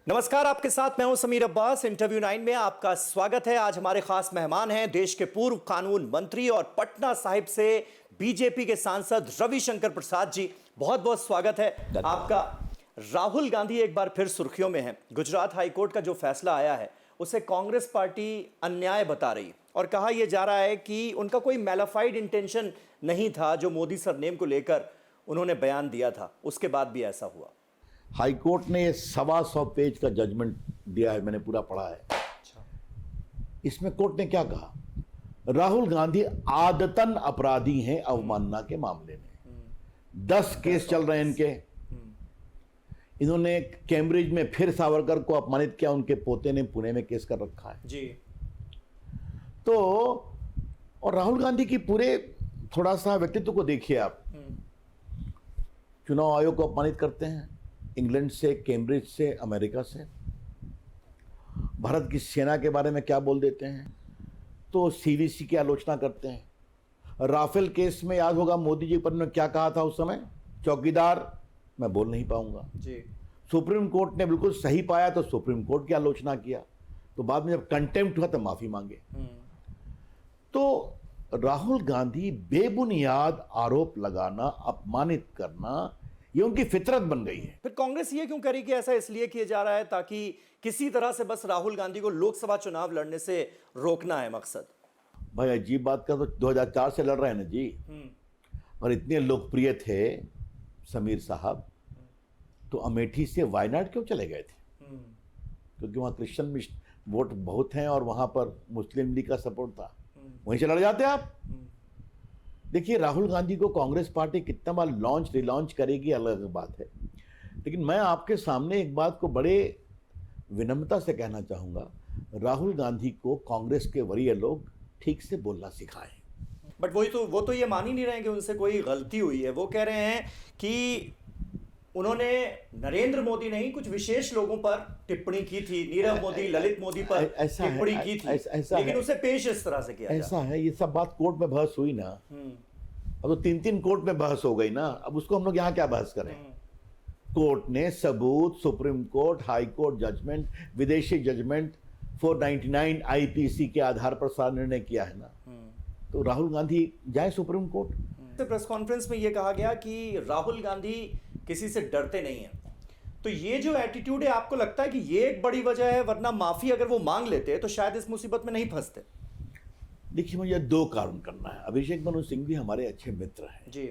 नमस्कार, आपके साथ मैं हूं समीर अब्बास। इंटरव्यू 9 में आपका स्वागत है। आज हमारे खास मेहमान हैं देश के पूर्व कानून मंत्री और पटना साहिब से बीजेपी के सांसद रविशंकर प्रसाद जी। बहुत बहुत स्वागत है आपका। राहुल गांधी एक बार फिर सुर्खियों में हैं। गुजरात हाईकोर्ट का जो फैसला आया है उसे कांग्रेस पार्टी अन्याय बता रही और कहा यह जा रहा है कि उनका कोई मैलाफाइड इंटेंशन नहीं था। जो मोदी सरनेम को लेकर उन्होंने बयान दिया था उसके बाद भी ऐसा हुआ। हाईकोर्ट ने 125 पेज का जजमेंट दिया है, मैंने पूरा पढ़ा है। इसमें कोर्ट ने क्या कहा? राहुल गांधी आदतन अपराधी हैं अवमानना के मामले में। 10 केस चल रहे हैं इनके। इन्होंने कैम्ब्रिज में फिर सावरकर को अपमानित किया, उनके पोते ने पुणे में केस कर रखा है जी। तो और राहुल गांधी की पूरे थोड़ा सा व्यक्तित्व को देखिए आप। चुनाव आयोग को अपमानित करते हैं, इंग्लैंड से, कैम्ब्रिज से, अमेरिका से। भारत की सेना के बारे में क्या बोल देते हैं, तो सीवीसी की आलोचना करते हैं। राफेल केस में याद होगा मोदी जी पर ने क्या कहा था उस समय, चौकीदार मैं बोल नहीं पाऊंगा जी। सुप्रीम कोर्ट ने बिल्कुल सही पाया तो सुप्रीम कोर्ट की आलोचना किया, तो बाद में जब कंटेम्प्ट हुआ तो माफी मांगे। तो राहुल गांधी बेबुनियाद आरोप लगाना, अपमानित करना, ये उनकी फितरत बन गई है। फिर कांग्रेस ये क्यों करी कि ऐसा इसलिए किया जा रहा है ताकि किसी तरह से बस राहुल गांधी को लोकसभा चुनाव लड़ने से रोकना है मकसद? भाई अजीब बात का, तो 2004 से लड़ रहे हैं ना जी। और इतने लोकप्रिय थे समीर साहब, तो अमेठी से वायनाड क्यों चले गए थे? क्योंकि वहाँ क्रिश्चियन वोट बहुत हैं और वहाँ पर मुस्लिम लीग का सपोर्ट था, वहीं से लड़ जाते आप। देखिए, राहुल गांधी को कांग्रेस पार्टी कितना बार लॉन्च रिलॉन्च करेगी अलग बात है, लेकिन मैं आपके सामने एक बात को बड़े विनम्रता से कहना चाहूँगा, राहुल गांधी को कांग्रेस के वरीय लोग ठीक से बोलना सिखाएं। बट वो तो ये मान ही नहीं रहे हैं कि उनसे कोई गलती हुई है। वो कह रहे हैं कि उन्होंने नरेंद्र मोदी नहीं, कुछ विशेष लोगों पर टिप्पणी की थी, नीरव मोदी, ललित मोदी पर टिप्पणी की थी, लेकिन उसे पेश इस तरह से किया। ऐसा है, ये सब बात कोर्ट में बहस हुई ना। अब तो 3 कोर्ट में बहस हो गई ना, अब उसको हम लोग यहाँ क्या बहस करें? कोर्ट ने सबूत, supreme court, high court judgment, विदेशी जजमेंट 499 आईपीसी के आधार पर सारा निर्णय किया है ना। तो राहुल गांधी जाए सुप्रीम कोर्ट। प्रेस कॉन्फ्रेंस में यह कहा गया कि राहुल गांधी किसी से डरते नहीं हैं। तो ये जो एटीट्यूड है, आपको लगता है कि ये एक बड़ी वजह है? वरना माफी अगर वो मांग लेते तो शायद इस मुसीबत में नहीं फंसते। देखिए, मुझे 2 कारण करना है। अभिषेक मनु सिंह भी हमारे अच्छे मित्र हैं जी।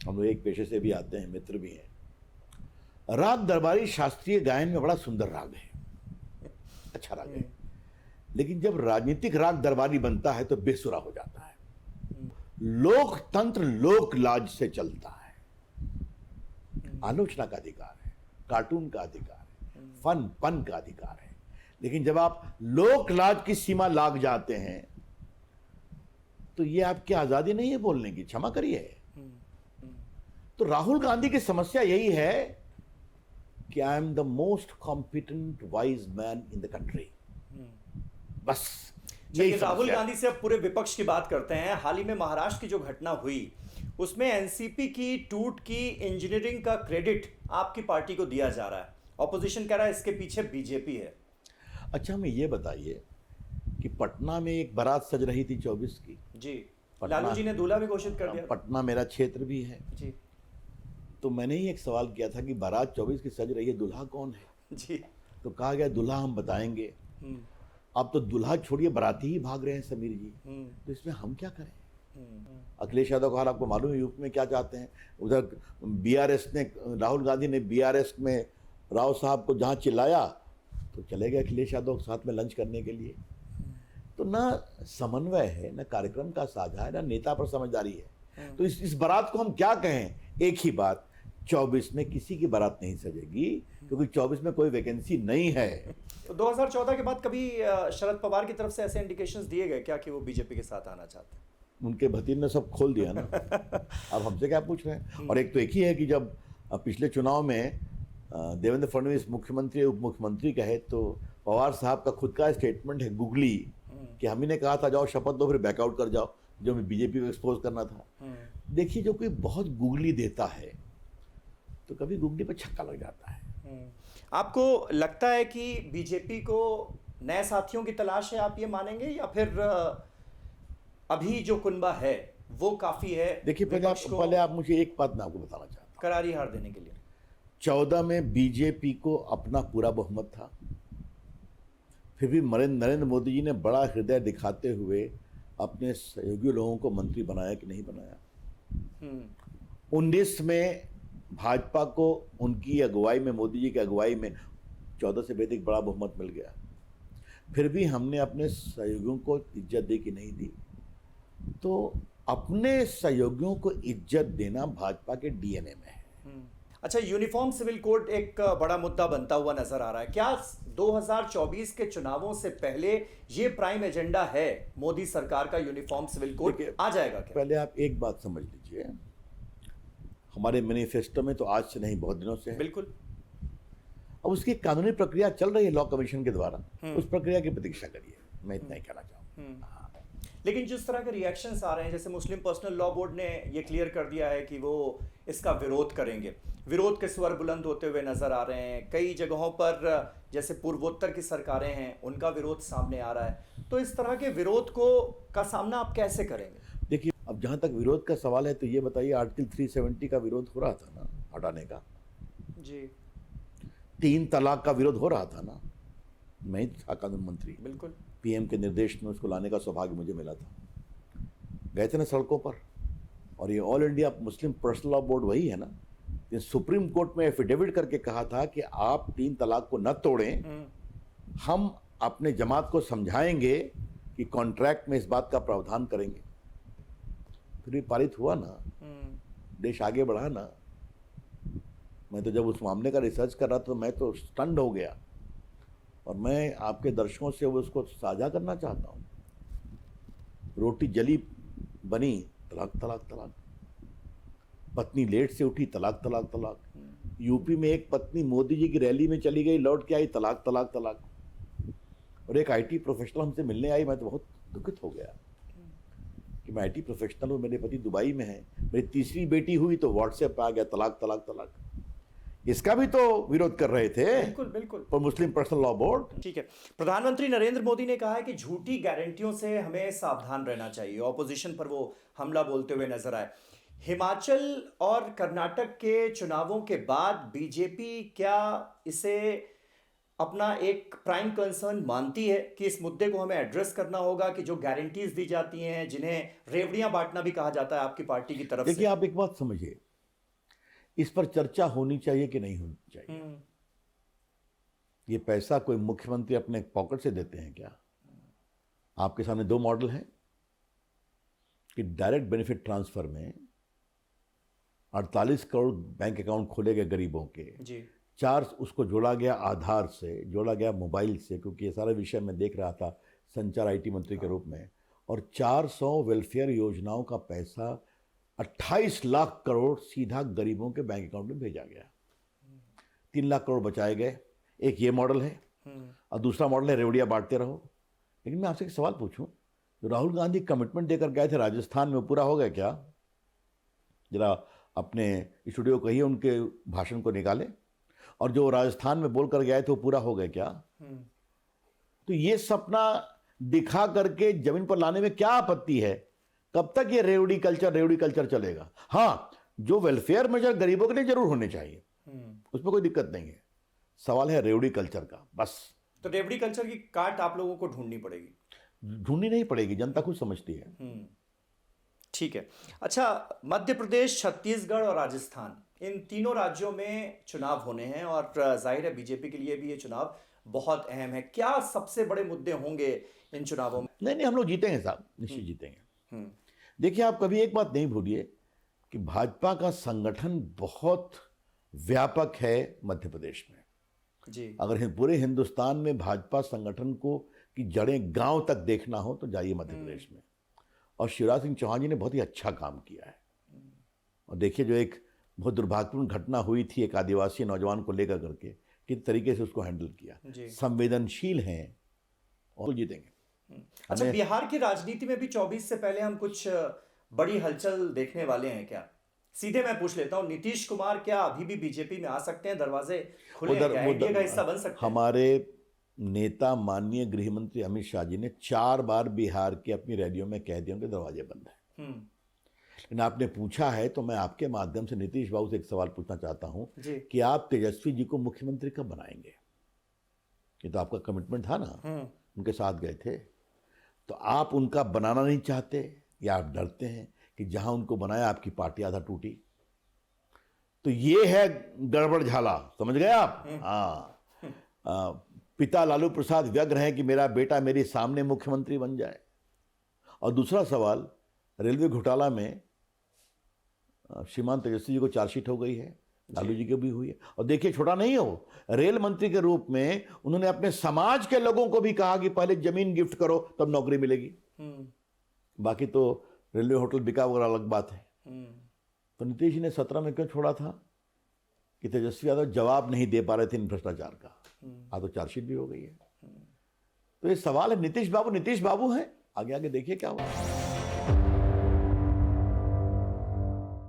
हम लोग एक पेशे से भी आते हैं, मित्र भी हैं। राग दरबारी शास्त्रीय गायन में बड़ा सुंदर राग है, अच्छा राग है, लेकिन जब राजनीतिक राग दरबारी बनता है तो बेसुरा हो जाता है। लोकतंत्र लोक लाज से चलता है। आलोचना का अधिकार है, कार्टून का अधिकार है, पन का अधिकार है, लेकिन जब आप लोक लाज की सीमा लाग जाते हैं तो ये आपकी आजादी नहीं है बोलने की, क्षमा करिए। तो राहुल गांधी की समस्या यही है कि I am the most competent wise man in the country, बस यही। राहुल गांधी से अब पूरे विपक्ष की बात करते हैं। हाल ही में महाराष्ट्र की जो घटना हुई उसमें एनसीपी की टूट की इंजीनियरिंग का क्रेडिट आपकी पार्टी को दिया जा रहा है। ऑपोजिशन कह रहा है इसके पीछे बीजेपी है। अच्छा, हमें ये बताइए कि पटना में एक बारात सज रही थी 24 की जी, लालू जी ने दूल्हा भी घोषित कर दिया। पटना मेरा क्षेत्र भी है जी। तो मैंने ही एक सवाल किया था कि बारात 24 की सज रही है, दूल्हा कौन है जी? तो कहा गया दूल्हा हम बताएंगे। अब तो दूल्हा छोड़िए, बाराती ही भाग रहे हैं समीर जी। तो इसमें हम क्या करें? अखिलेश यादव का हाल आपको मालूम है, यूपी में क्या चाहते हैं। उधर बीआरएस ने, राहुल गांधी ने बीआरएस में राव साहब को जहां चिल्लाया तो चले गए अखिलेश यादव के साथ में लंच करने के लिए। तो ना समन्वय है, ना कार्यक्रम का साझा है, ना नेता पर समझदारी है। तो इस बारात को हम क्या कहें? एक ही बात, 24 में किसी की बारात नहीं सजेगी, क्योंकि 24 में कोई वैकेंसी नहीं है। तो 2014 के बाद कभी शरद पवार की तरफ से ऐसे इंडिकेशंस दिए गए क्या कि वो बीजेपी के साथ आना चाहते हैं? उनके भतीज ने सब खोल दिया ना। अब हमसे क्या पूछ रहे हैं? और एक तो एक ही है कि जब पिछले चुनाव में देवेंद्र फडणवीस मुख्यमंत्री उप मुख्यमंत्री कहे तो पवार साहब का खुद का स्टेटमेंट है गूगली कि हम ही ने कहा था जाओ शपथ दो फिर बैकआउट कर जाओ, जो बीजेपी को एक्सपोज करना था। देखिए, जो कोई बहुत गूगली देता है तो कभी गूगली पर छक्का लग जाता है। आपको लगता है कि बीजेपी को नए साथियों की तलाश है, आप ये मानेंगे, या फिर अभी जो कुनबा है वो काफी है देखिए, विपक्ष को पहले आप मुझे एक बात मैं आपको बताना चाहता हूँ। करारी हार देने के लिए? 14 में बीजेपी को अपना पूरा बहुमत था, फिर भी नरेंद्र मोदी जी ने बड़ा हृदय दिखाते हुए अपने सहयोगी लोगों को मंत्री बनाया कि नहीं बनाया। 19 में भाजपा को उनकी अगुवाई में, मोदी जी की अगुवाई में 14 से भी अधिक बड़ा बहुमत मिल गया, फिर भी हमने अपने सहयोगियों को इज्जत दी कि नहीं दी। तो अपने सहयोगियों को इज्जत देना भाजपा के डीएनए में है। अच्छा, यूनिफॉर्म सिविल कोड एक बड़ा मुद्दा बनता हुआ नजर आ रहा है। क्या 2024 के चुनावों से पहले ये प्राइम एजेंडा है मोदी सरकार का, यूनिफॉर्म सिविल कोड आ जाएगा क्या? पहले आप एक बात समझ लीजिए, हमारे मैनिफेस्टो में तो आज से नहीं, बहुत दिनों से है। बिल्कुल। अब उसकी कानूनी प्रक्रिया चल रही है लॉ कमीशन के द्वारा, उस प्रक्रिया की प्रतीक्षा करिए, मैं इतना ही कहना चाहूँगा। लेकिन जिस तरह के रिएक्शंस आ रहे हैं, जैसे मुस्लिम पर्सनल लॉ बोर्ड ने ये क्लियर कर दिया है कि वो इसका विरोध करेंगे, विरोध के स्वर बुलंद होते हुए नजर आ रहे हैं। कई जगहों पर जैसे पूर्वोत्तर की सरकारें हैं, उनका विरोध सामने आ रहा है। तो इस तरह के विरोध का सामना आप कैसे करेंगे? देखिए, अब जहाँ तक विरोध का सवाल है तो ये बताइए, आर्टिकल 370 का विरोध हो रहा था ना, हटाने का। जी 3 तलाक का विरोध हो रहा था ना, मैं ही था कानून मंत्री। बिल्कुल। पीएम के निर्देश में उसको लाने का सौभाग्य मुझे मिला था। गए थे ना सड़कों पर। और ये all India Muslim personal law board वही है ना, ये सुप्रीम कोर्ट में एफिडेविट करके कहा था कि आप 3 तलाक को न तोड़ें, हम अपने जमात को समझाएंगे कि कॉन्ट्रैक्ट में इस बात का प्रावधान करेंगे। फिर भी पारित हुआ ना, देश आगे बढ़ा ना। मैं तो जब उस मामले का रिसर्च कर रहा था तो मैं तो स्टन्ड हो गया, और मैं आपके दर्शकों से उसको साझा करना चाहता हूँ। रोटी जली बनी, तलाक तलाक तलाक। पत्नी लेट से उठी, तलाक तलाक तलाक। यूपी में एक पत्नी मोदी जी की रैली में चली गई, लौट के आई, तलाक तलाक तलाक। और एक आईटी प्रोफेशनल हमसे मिलने आई, मैं तो बहुत दुखित हो गया कि मैं आईटी प्रोफेशनल हूँ, मेरे पति दुबई में है, मेरी तीसरी बेटी हुई तो व्हाट्सएप पे आ गया तलाक तलाक तलाक। इसका भी तो विरोध कर रहे थे। बिल्कुल बिल्कुल। और मुस्लिम पर्सनल लॉ बोर्ड। ठीक है, प्रधानमंत्री नरेंद्र मोदी ने कहा है कि झूठी गारंटियों से हमें सावधान रहना चाहिए। ऑपोजिशन पर वो हमला बोलते हुए नजर आए। हिमाचल और कर्नाटक के चुनावों के बाद बीजेपी क्या इसे अपना एक प्राइम कंसर्न मानती है कि इस मुद्दे को हमें एड्रेस करना होगा, कि जो गारंटीज दी जाती हैं, जिन्हें रेवड़ियां बांटना भी कहा जाता है आपकी पार्टी की तरफ से? देखिए, आप एक बात समझिए, इस पर चर्चा होनी चाहिए कि नहीं होनी चाहिए? ये पैसा कोई मुख्यमंत्री अपने पॉकेट से देते हैं क्या? आपके सामने 2 मॉडल हैं कि डायरेक्ट बेनिफिट ट्रांसफर में 48 करोड़ बैंक अकाउंट खोले गए गरीबों के जी। 4 उसको जोड़ा गया आधार से, जोड़ा गया मोबाइल से, क्योंकि ये सारा विषय मैं देख रहा था संचार आईटी मंत्री के रूप में। और 400 वेलफेयर योजनाओं का पैसा 28 लाख करोड़ सीधा गरीबों के बैंक अकाउंट में भेजा गया। 3 लाख करोड़ बचाए गए। एक ये मॉडल है, और दूसरा मॉडल है रेवड़िया बांटते रहो। लेकिन मैं आपसे एक सवाल पूछूं, जो राहुल गांधी कमिटमेंट देकर गए थे राजस्थान में, वो पूरा हो गया क्या? जरा अपने स्टूडियो कहिए, उनके भाषण को निकाले। और जो राजस्थान में बोलकर गए थे वो पूरा हो गया क्या? तो ये सपना दिखा करके जमीन पर लाने में क्या आपत्ति है? कब तक ये रेवड़ी कल्चर चलेगा? हाँ, जो वेलफेयर मेजर गरीबों के लिए जरूर होने चाहिए, उसमें कोई दिक्कत नहीं है। सवाल है रेवड़ी कल्चर का, बस। तो रेवड़ी कल्चर की काट आप लोगों को ढूंढनी पड़ेगी? ढूंढनी नहीं पड़ेगी, जनता खुद समझती है। ठीक है। अच्छा, मध्य प्रदेश, छत्तीसगढ़ और राजस्थान, इन तीनों राज्यों में चुनाव होने हैं, और जाहिर है बीजेपी के लिए भी ये चुनाव बहुत अहम है। क्या सबसे बड़े मुद्दे होंगे इन चुनावों में? नहीं, हम लोग जीतेंगे साहब, निश्चित जीतेंगे। देखिए, आप कभी एक बात नहीं भूलिए कि भाजपा का संगठन बहुत व्यापक है मध्य प्रदेश में जी। अगर पूरे हिंदुस्तान में भाजपा संगठन को की जड़ें गांव तक देखना हो तो जाइए मध्य प्रदेश में। और शिवराज सिंह चौहान जी ने बहुत ही अच्छा काम किया है। और देखिए, जो एक बहुत दुर्भाग्यपूर्ण घटना हुई थी एक आदिवासी नौजवान को लेकर करके, किस तरीके से उसको हैंडल किया। संवेदनशील हैं और जीतेंगे। अच्छा, बिहार की राजनीति में भी 24 से पहले हम कुछ बड़ी हलचल देखने वाले हैं क्या? सीधे मैं पूछ लेता हूं, नीतीश कुमार क्या अभी भी बीजेपी में आ सकते हैं? दरवाजे खुले हैं उधर क्या? एनडीए का हिस्सा बन सकते हैं? हमारे नेता माननीय गृह मंत्री अमित शाह जी ने 4 बार बिहार की अपनी रैलियों में कह दिया कि दरवाजे बंद है। लेकिन आपने पूछा है तो मैं आपके माध्यम से नीतीश बाबू से एक सवाल पूछना चाहता हूं जी। कि आप तेजस्वी जी को मुख्यमंत्री कब बनाएंगे? ये तो आपका कमिटमेंट था ना, उनके साथ गए थे। तो आप उनका बनाना नहीं चाहते या आप डरते हैं कि जहां उनको बनाया आपकी पार्टी आधा टूटी? तो ये है गड़बड़ झाला, समझ गए आप? हाँ। पिता लालू प्रसाद व्यग्र हैं कि मेरा बेटा मेरे सामने मुख्यमंत्री बन जाए। और दूसरा सवाल, रेलवे घोटाला में श्रीमान तेजस्वी जी को चार्जशीट हो गई है, लालू जी की भी हुई है। और देखिए, छोटा नहीं हो, रेल मंत्री के रूप में उन्होंने अपने समाज के लोगों को भी कहा कि पहले जमीन गिफ्ट करो तब नौकरी मिलेगी। बाकी तो रेलवे होटल बिका वगैरह अलग बात है। तो नीतीश जी ने 17 में क्यों छोड़ा था? कि तेजस्वी यादव जवाब नहीं दे पा रहे थे इन भ्रष्टाचार का। आज तो चार्जशीट भी हो गई है। तो ये सवाल है, नीतीश बाबू हैं, आगे आगे देखिए क्या होगा।